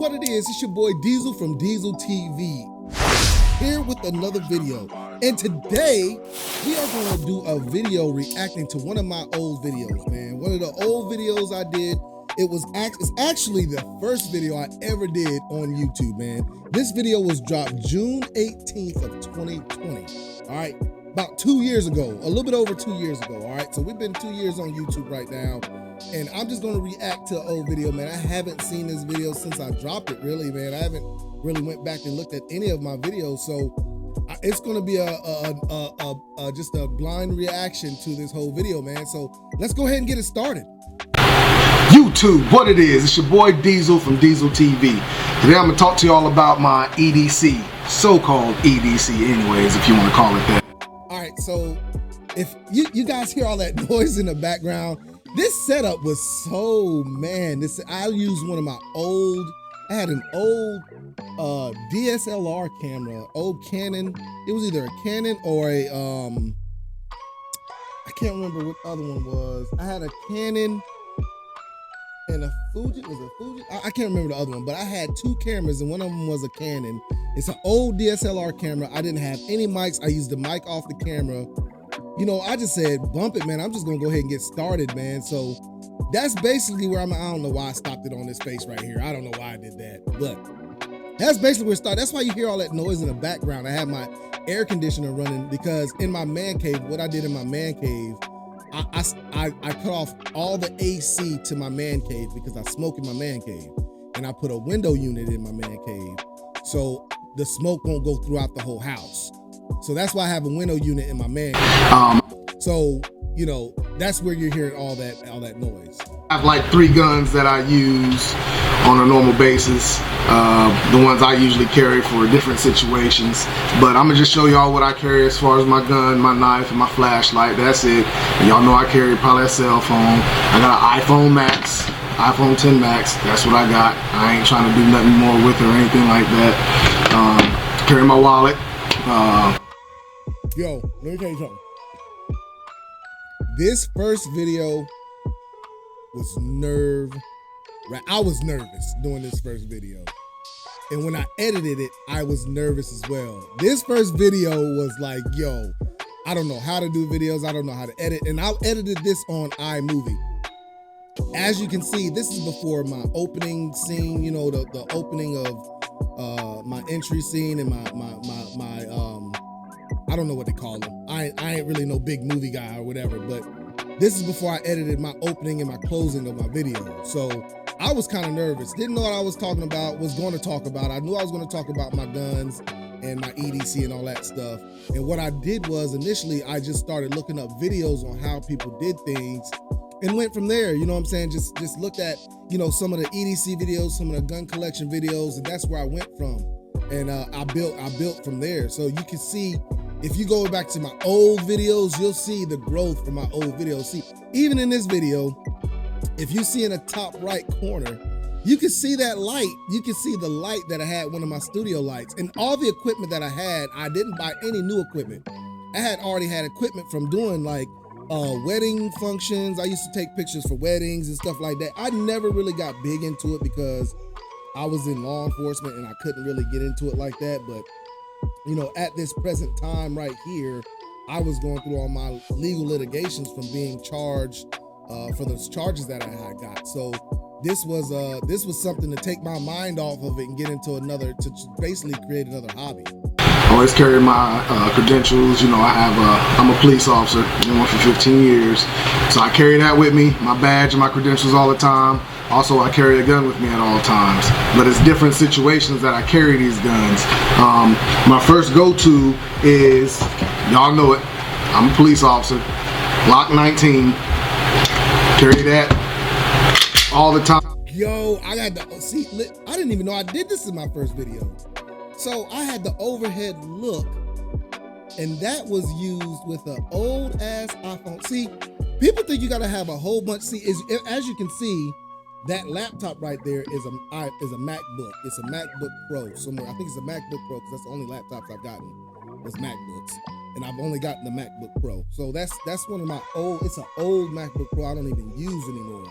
what it is. It's your boy Diesel from Dieseltv, here with another video. And today, we are going to do a video reacting to one of my old videos, man. One of the old videos I did. It's actually the first video I ever did on YouTube, man. This video was dropped June 18th of 2020, all right? About 2 years ago, a little bit over 2 years ago, all right? So we've been 2 years on YouTube right now, and I'm just gonna react to an old video, man. I haven't seen this video since I dropped it, really, man. I haven't really went back and looked at any of my videos, so it's gonna be just a blind reaction to this whole video, man. So let's go ahead and get it started. YouTube, what it is, it's your boy Diesel from Dieseltv. Today I'm gonna talk to y'all about my EDC, so-called EDC anyways, if you wanna call it that. All right, so if you guys hear all that noise in the background, this setup was so, man, I used one of my I had an old DSLR camera, old Canon. It was either a Canon or a, I can't remember what the other one was. I had a Canon and a Fuji, was it Fuji? I can't remember the other one, but I had two cameras and one of them was a Canon. It's an old DSLR camera. I didn't have any mics. I used the mic off the camera. You know, I just said, bump it, man. I'm just gonna go ahead and get started, man. So that's basically where I'm at. I don't know why I stopped it on this face right here. I don't know why I did that, but that's basically where it started. That's why you hear all that noise in the background. I have my air conditioner running because in my man cave, what I did in my man cave, I cut off all the AC to my man cave because I smoke in my man cave, and I put a window unit in my man cave so the smoke won't go throughout the whole house. So that's why I have a window unit in my man cave. So you know, that's where you're hearing all that noise. I have like 3 guns that I use on a normal basis. The ones I usually carry for different situations. But I'm gonna just show y'all what I carry as far as my gun, my knife, and my flashlight. That's it. Y'all know I carry probably a cell phone. I got an iPhone Max, iPhone 10 Max. That's what I got. I ain't trying to do nothing more with it or anything like that. Carry my wallet. Yo, let me tell you something. This first video was I was nervous doing this first video. And when I edited it, I was nervous as well. This first video was like, yo, I don't know how to do videos. I don't know how to edit. And I edited this on iMovie. As you can see, this is before my opening scene, you know, the opening of my entry scene and my I don't know what they call them. I ain't really no big movie guy or whatever, but this is before I edited my opening and my closing of my video. So I was kind of nervous. Didn't know what I was talking about, was going to talk about. I knew I was going to talk about my guns and my EDC and all that stuff. And what I did was initially I just started looking up videos on how people did things and went from there. You know what I'm saying? Just looked at, you know, some of the EDC videos, some of the gun collection videos, and that's where I went from. And I built from there. So you can see, if you go back to my old videos, you'll see the growth from my old videos. See, even in this video, if you see in the top right corner, you can see that light. You can see the light that I had, one of my studio lights. And all the equipment that I had, I didn't buy any new equipment. I had already had equipment from doing like wedding functions. I used to take pictures for weddings and stuff like that. I never really got big into it because I was in law enforcement and I couldn't really get into it like that. But you know, at this present time right here, I was going through all my legal litigations from being charged for those charges that I had got. So this was something to take my mind off of it and get into to basically create another hobby. I always carry my credentials. You know, I'm a police officer, been one for 15 years. So I carry that with me, my badge and my credentials all the time. Also, I carry a gun with me at all times, but it's different situations that I carry these guns. My first go-to is, y'all know it, I'm a police officer, Glock 19, carry that all the time. Yo, I got the, see, I didn't even know I did this in my first video. So I had the overhead look, and that was used with an old ass iPhone. See, people think you gotta have a whole bunch, as you can see, that laptop right there is a MacBook. It's a MacBook Pro somewhere. I think it's a MacBook Pro because that's the only laptops I've gotten was MacBooks, and I've only gotten the MacBook Pro. So that's one of my it's an old MacBook Pro I don't even use anymore.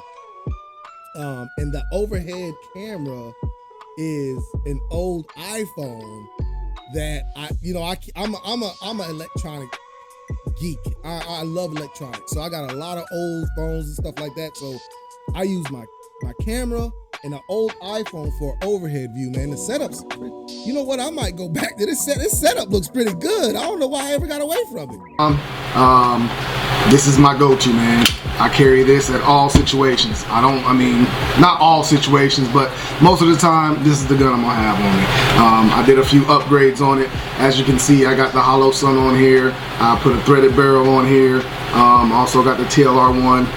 And the overhead camera is an old iPhone that I'm an electronic geek. I love electronics, so I got a lot of old phones and stuff like that. So I use my camera and an old iPhone for overhead view, man. The setup's, you know what? I might go back to this setup looks pretty good. I don't know why I ever got away from it. This is my go-to, man. I carry this at all situations. Not all situations, but most of the time, this is the gun I'm gonna have on me. I did a few upgrades on it. As you can see, I got the hollow sun on here. I put a threaded barrel on here. Also got the TLR1.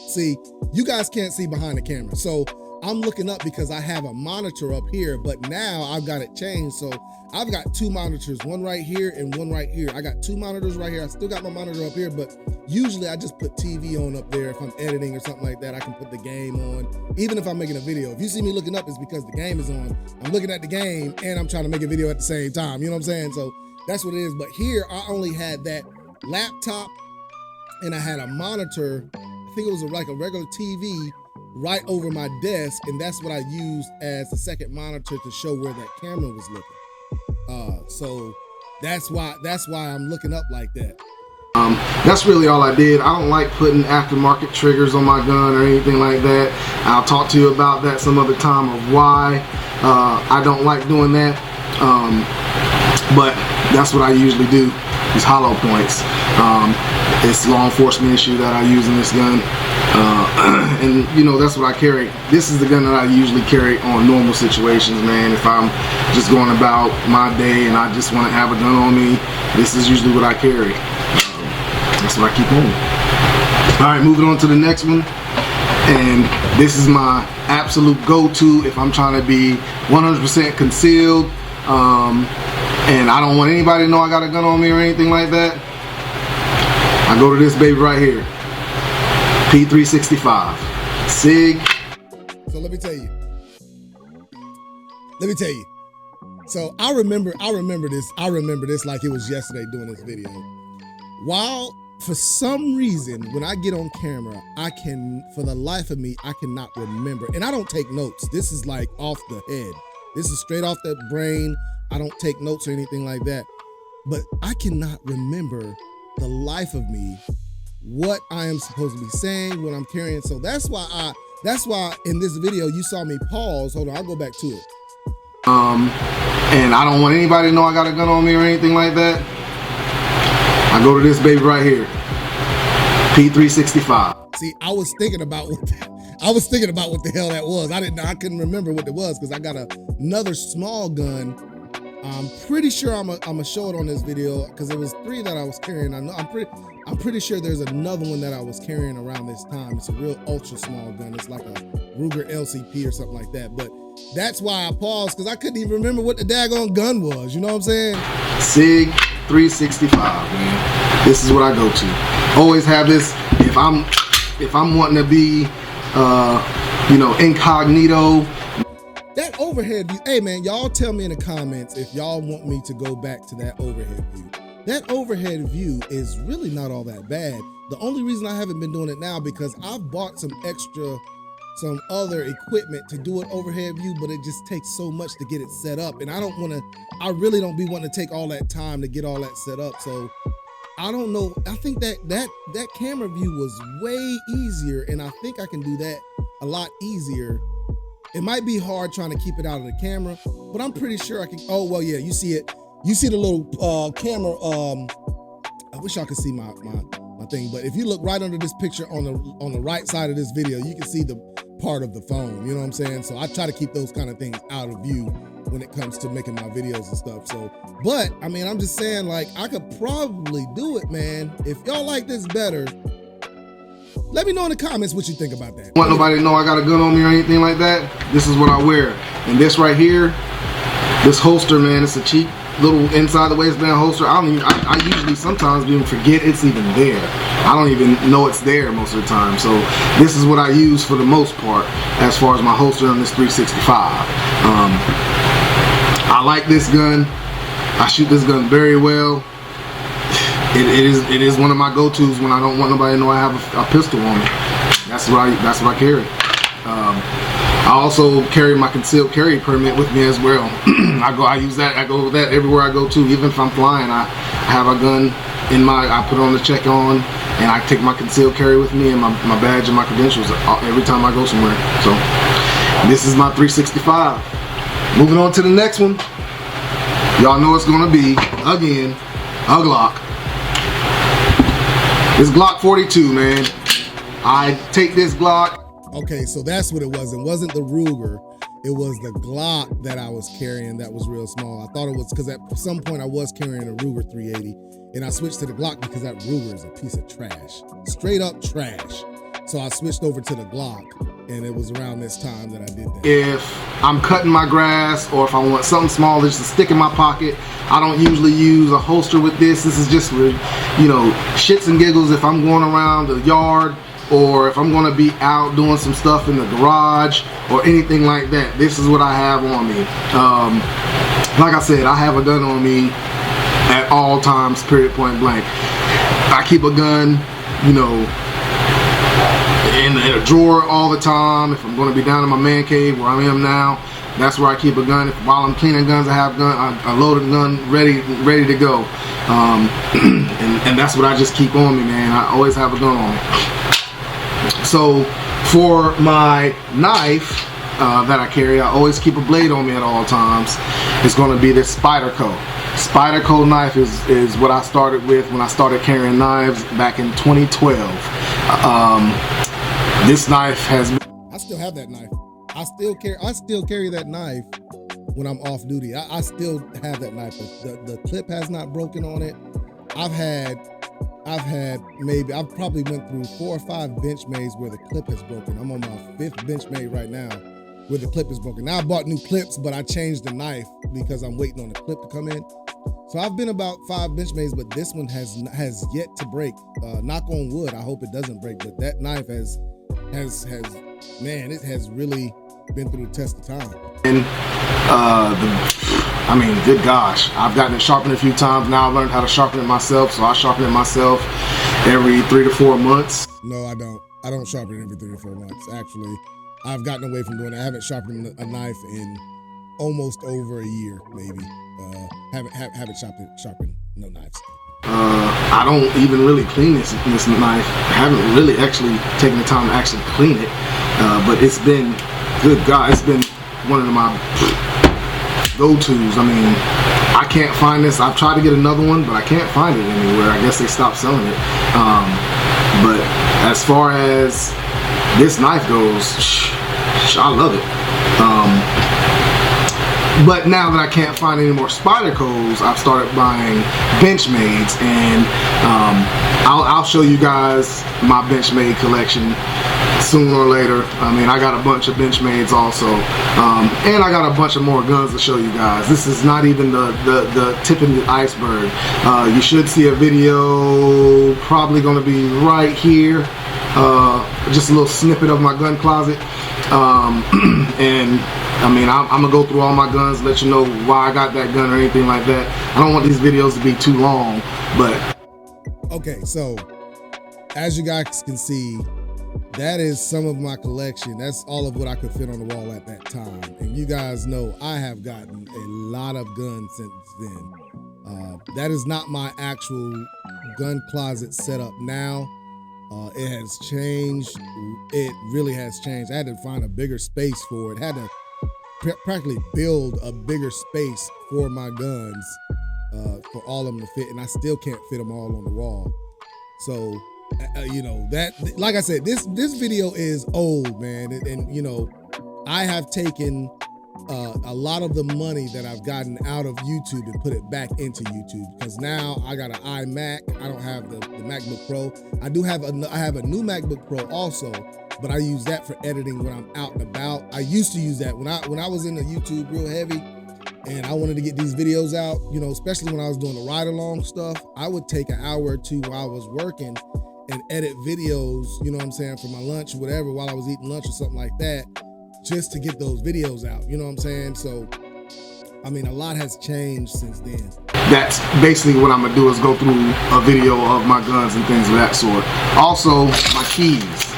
See, you guys can't see behind the camera, so I'm looking up because I have a monitor up here, but now I've got it changed. So I've got two monitors, one right here and one right here. I got two monitors right here. I still got my monitor up here, but usually I just put TV on up there. If I'm editing or something like that, I can put the game on. Even if I'm making a video, if you see me looking up, it's because the game is on. I'm looking at the game and I'm trying to make a video at the same time. You know what I'm saying? So that's what it is. But here I only had that laptop and I had a monitor. I think it was like a regular TV right over my desk, and that's what I used as the second monitor to show where that camera was looking. So that's why I'm looking up like that. That's really all I did. I don't like putting aftermarket triggers on my gun or anything like that. I'll talk to you about that some other time of why I don't like doing that. But that's what I usually do, is hollow points. It's a law enforcement issue that I use in this gun. And that's what I carry. This is the gun that I usually carry on normal situations, man. If I'm just going about my day and I just want to have a gun on me, this is usually what I carry. That's what I keep on. All right, moving on to the next one. And this is my absolute go-to if I'm trying to be 100% concealed. And I don't want anybody to know I got a gun on me or anything like that. I go to this baby right here. P365 SIG. So let me tell you. So I remember this. I remember this like it was yesterday doing this video. While for some reason when I get on camera, for the life of me, I cannot remember. And I don't take notes. This is like off the head. This is straight off the brain. I don't take notes or anything like that. But I cannot remember the life of me what I am supposed to be saying, what I'm carrying. So that's why in this video you saw me pause. Hold on, I'll go back to it. And I don't want anybody to know I got a gun on me or anything like that. I go to this baby right here. P365. See, I was thinking about what the hell that was. I couldn't remember what it was because I got another small gun. I'm pretty sure I'm gonna show it on this video because it was 3 that I was carrying. I'm pretty sure there's another one that I was carrying around this time. It's a real ultra small gun. It's like a Ruger LCP or something like that. But that's why I paused, because I couldn't even remember what the daggone gun was. You know what I'm saying? SIG 365, man. This is what I go to. Always have this. If I'm wanting to be, incognito. That overhead view, hey man, y'all tell me in the comments if y'all want me to go back to that overhead view. That overhead view is really not all that bad. The only reason I haven't been doing it now because I've bought some other equipment to do an overhead view, but it just takes so much to get it set up. And I really don't be wanting to take all that time to get all that set up. So I don't know. I think that camera view was way easier, and I think I can do that a lot easier. It might be hard trying to keep it out of the camera, but I'm pretty sure I can. Oh, well, yeah, you see it. You see the little camera. I wish y'all could see my thing, but if you look right under this picture on the right side of this video, you can see the part of the phone. You know what I'm saying? So I try to keep those kind of things out of view when it comes to making my videos and stuff. So, but I mean, I'm just saying, like, I could probably do it, man. If y'all like this better, let me know in the comments what you think about that. Want nobody to know I got a gun on me or anything like that? This is what I wear. And this right here, this holster, man, it's a cheap little inside the waistband holster. I usually sometimes even forget it's even there. I don't even know it's there most of the time. So this is what I use for the most part as far as my holster on this 365. I like this gun. I shoot this gun very well. It is one of my go-tos when I don't want nobody to know I have a pistol on me. That's what I carry. I also carry my concealed carry permit with me as well. I use that. I go with that everywhere I go to. Even if I'm flying, I have a gun in I put on the check on, and I take my concealed carry with me and my badge and my credentials every time I go somewhere. So this is my 365. Moving on to the next one. Y'all know it's gonna be, again, a Glock. This Glock 42, man. I take this Glock. Okay, so that's what it was. It wasn't the Ruger. It was the Glock that I was carrying that was real small. I thought it was because at some point I was carrying a Ruger 380, and I switched to the Glock because that Ruger is a piece of trash. Straight up trash. So I switched over to the Glock, and it was around this time that I did that. If I'm cutting my grass, or if I want something small just to stick in my pocket, I don't usually use a holster with this. This is just for, you know, shits and giggles if I'm going around the yard, or if I'm going to be out doing some stuff in the garage or anything like that. This is what I have on me. Like I said, I have a gun on me at all times, period, point blank. I keep a gun, you know, in a drawer all the time. If I'm going to be down in my man cave where I am now, that's where I keep a gun. While I'm cleaning guns, I have a loaded gun ready to go. And that's what I just keep on me, man. I always have a gun on me. So for my knife that I carry, I always keep a blade on me at all times. It's going to be this Spyderco. Spyderco knife is what I started with when I started carrying knives back in 2012. This knife has been... I still have that knife. I still carry that knife when I'm off duty. I still have that knife. The clip has not broken on it. I've probably went through 4 or 5 Benchmads where the clip has broken. I'm on my 5th Benchmade right now where the clip is broken. Now I bought new clips, but I changed the knife because I'm waiting on the clip to come in. So I've been about 5 Benchmades, but this one has yet to break. Knock on wood, I hope it doesn't break, but that knife has man, it has really been through the test of time. And I mean, good gosh, I've gotten it sharpened a few times. Now I've learned how to sharpen it myself, so I sharpen it myself every 3 to 4 months. No, I don't. I don't sharpen it every 3 to 4 months. Actually, I've gotten away from doing that. I haven't sharpened a knife in almost over a year, maybe. Haven't sharpened no knives. I don't even really clean this knife. I haven't really actually taken the time to actually clean it, but it's been, good God, it's been one of my go-tos. I mean, I can't find this. I've tried to get another one, but I can't find it anywhere. I guess they stopped selling it. But as far as this knife goes, I love it. But now that I can't find any more Spydercos, I've started buying Benchmades, and I'll show you guys my Benchmade collection sooner or later. I mean, I got a bunch of Benchmades also, and I got a bunch of more guns to show you guys. This is not even the tip of the iceberg. You should see a video probably going to be right here, just a little snippet of my gun closet, and I mean, I'm gonna go through all my guns, let you know why I got that gun or anything like that. I don't want these videos to be too long, but okay, so as you guys can see, that is some of my collection. That's all of what I could fit on the wall at that time. And you guys know I have gotten a lot of guns since then. That is not my actual gun closet setup now. It has changed. It really has changed. I had to find a bigger space for it. Had to practically build a bigger space for my guns, for all of them to fit, and I still can't fit them all on the wall. So you know, that, like I said, this video is old, man, and you know, I have taken a lot of the money that I've gotten out of YouTube and put it back into YouTube, because now I got an iMac. I don't have the MacBook Pro. I have a new MacBook Pro also, but I use that for editing when I'm out and about. I used to use that when I was into YouTube real heavy and I wanted to get these videos out, you know, especially when I was doing the ride along stuff. I would take an hour or two while I was working and edit videos, you know what I'm saying, for my lunch or whatever, while I was eating lunch or something like that, just to get those videos out, you know what I'm saying? So, I mean, a lot has changed since then. That's basically what I'm gonna do, is go through a video of my guns and things of that sort. Also, my keys.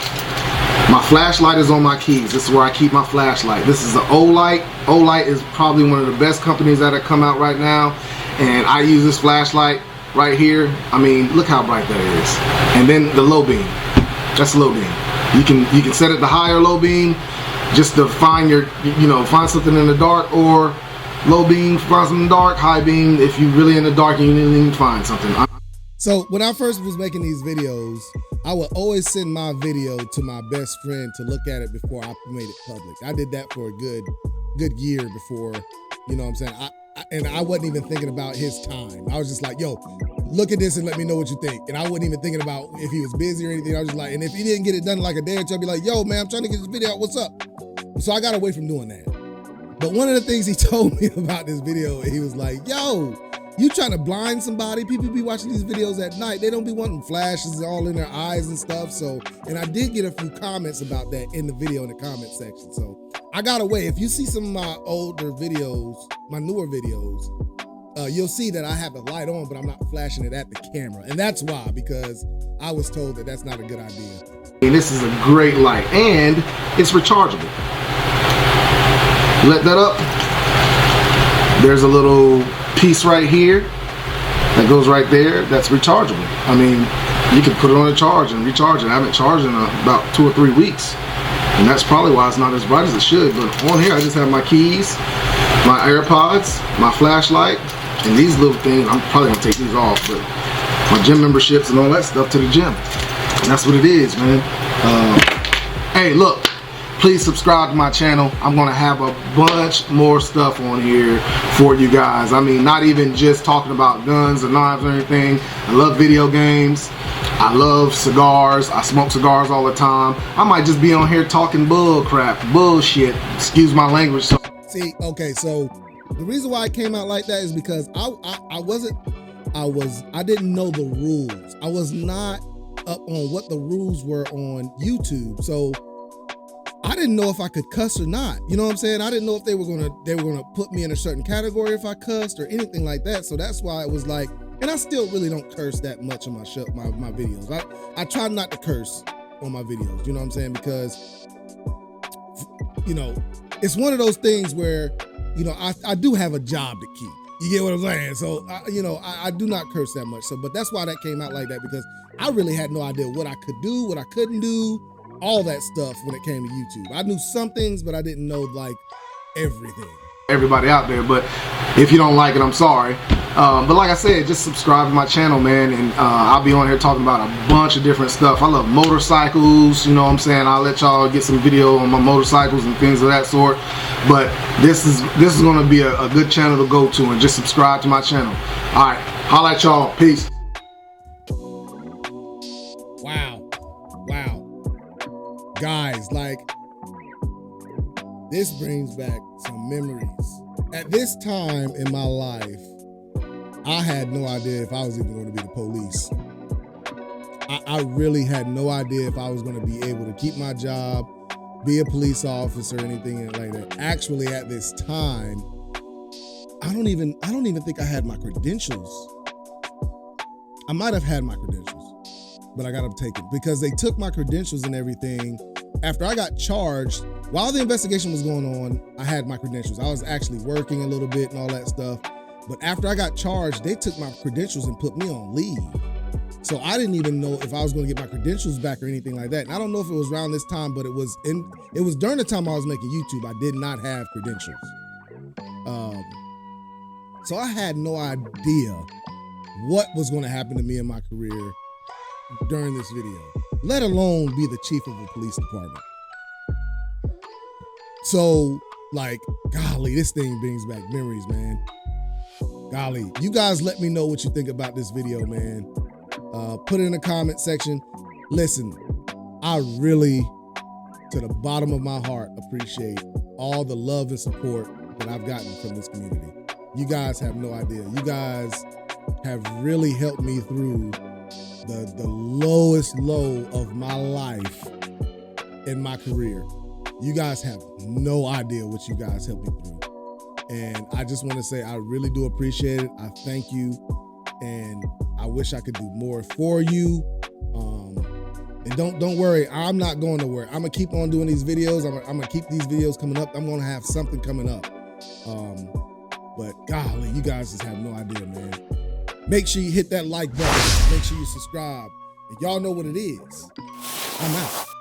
My flashlight is on my keys. This is where I keep my flashlight. This is an Olight. Olight is probably one of the best companies that have come out right now. And I use this flashlight right here. I mean, look how bright that is. And then the low beam. That's low beam. You can set it to high or low beam just to find your, find something in the dark, or low beam, find something dark, high beam if you're really in the dark and you need to find something. So when I first was making these videos, I would always send my video to my best friend to look at it before I made it public. I did that for a good year before, you know what I'm saying? And I wasn't even thinking about his time. I was just like, yo, look at this and let me know what you think. And I wasn't even thinking about if he was busy or anything. I was just like, and if he didn't get it done like a day or two, I'd be like, yo, man, I'm trying to get this video out. What's up? So I got away from doing that. But one of the things he told me about this video, he was like, yo, you trying to blind somebody? People be watching these videos at night. They don't be wanting flashes all in their eyes and stuff. So, and I did get a few comments about that in the video in the comment section. So I got away. If you see some of my older videos, my newer videos, you'll see that I have the light on, but I'm not flashing it at the camera. And that's why, because I was told that that's not a good idea. And this is a great light, and it's rechargeable. Let that up. There's a little piece right here that goes right there. That's rechargeable. I mean, you can put it on a charge and recharge it. I haven't charged in about 2 or 3 weeks, and that's probably why it's not as bright as it should. But on here, I just have my keys, my AirPods, my flashlight, and these little things. I'm probably gonna take these off, but my gym memberships and all that stuff to the gym. And that's what it is, man. Hey, look. Please subscribe to my channel. I'm gonna have a bunch more stuff on here for you guys. I mean, not even just talking about guns or knives or anything. I love video games. I love cigars. I smoke cigars all the time. I might just be on here talking bullshit. Excuse my language. See, okay, so the reason why I came out like that is because I didn't know the rules. I was not up on what the rules were on YouTube. So I didn't know if I could cuss or not. You know what I'm saying? I didn't know if they were gonna put me in a certain category if I cussed or anything like that. So that's why it was like, and I still really don't curse that much on my videos. I try not to curse on my videos. You know what I'm saying? Because it's one of those things where I do have a job to keep. You get what I'm saying? So I do not curse that much. So, but that's why that came out like that, because I really had no idea what I could do, what I couldn't do. All that stuff when it came to YouTube. I knew some things, but I didn't know like everything. Everybody out there, but if you don't like it, I'm sorry. But like I said, just subscribe to my channel, man, and I'll be on here talking about a bunch of different stuff. I love motorcycles, you know what I'm saying? I'll let y'all get some video on my motorcycles and things of that sort. But this is gonna be a good channel to go to, and just subscribe to my channel. All right, holla at y'all. Peace. Wow. Guys, like, this brings back some memories. At this time in my life, I had no idea if I was even going to be the police. I really had no idea if I was going to be able to keep my job, be a police officer, or anything like that. Actually, at this time, I don't even think I had my credentials. I might have had my credentials, but I got them taken because they took my credentials and everything. After I got charged, while the investigation was going on, I had my credentials. I was actually working a little bit and all that stuff. But after I got charged, they took my credentials and put me on leave. So I didn't even know if I was going to get my credentials back or anything like that. And I don't know if it was around this time, but it was during the time I was making YouTube. I did not have credentials. So I had no idea what was going to happen to me in my career during this video, let alone be the chief of a police department. So, like, golly, this thing brings back memories, man. Golly, you guys let me know what you think about this video, man. Put it in the comment section. Listen, I really, to the bottom of my heart, appreciate all the love and support that I've gotten from this community. You guys have no idea. You guys have really helped me through the lowest low of my life in my career. You guys have no idea what you guys helped me through. And I just want to say I really do appreciate it. I thank you. And I wish I could do more for you. And don't worry, I'm not going nowhere. I'm gonna keep on doing these videos. I'm gonna keep these videos coming up. I'm gonna have something coming up. But golly, you guys just have no idea, man. Make sure you hit that like button. Make sure you subscribe. And y'all know what it is. I'm out.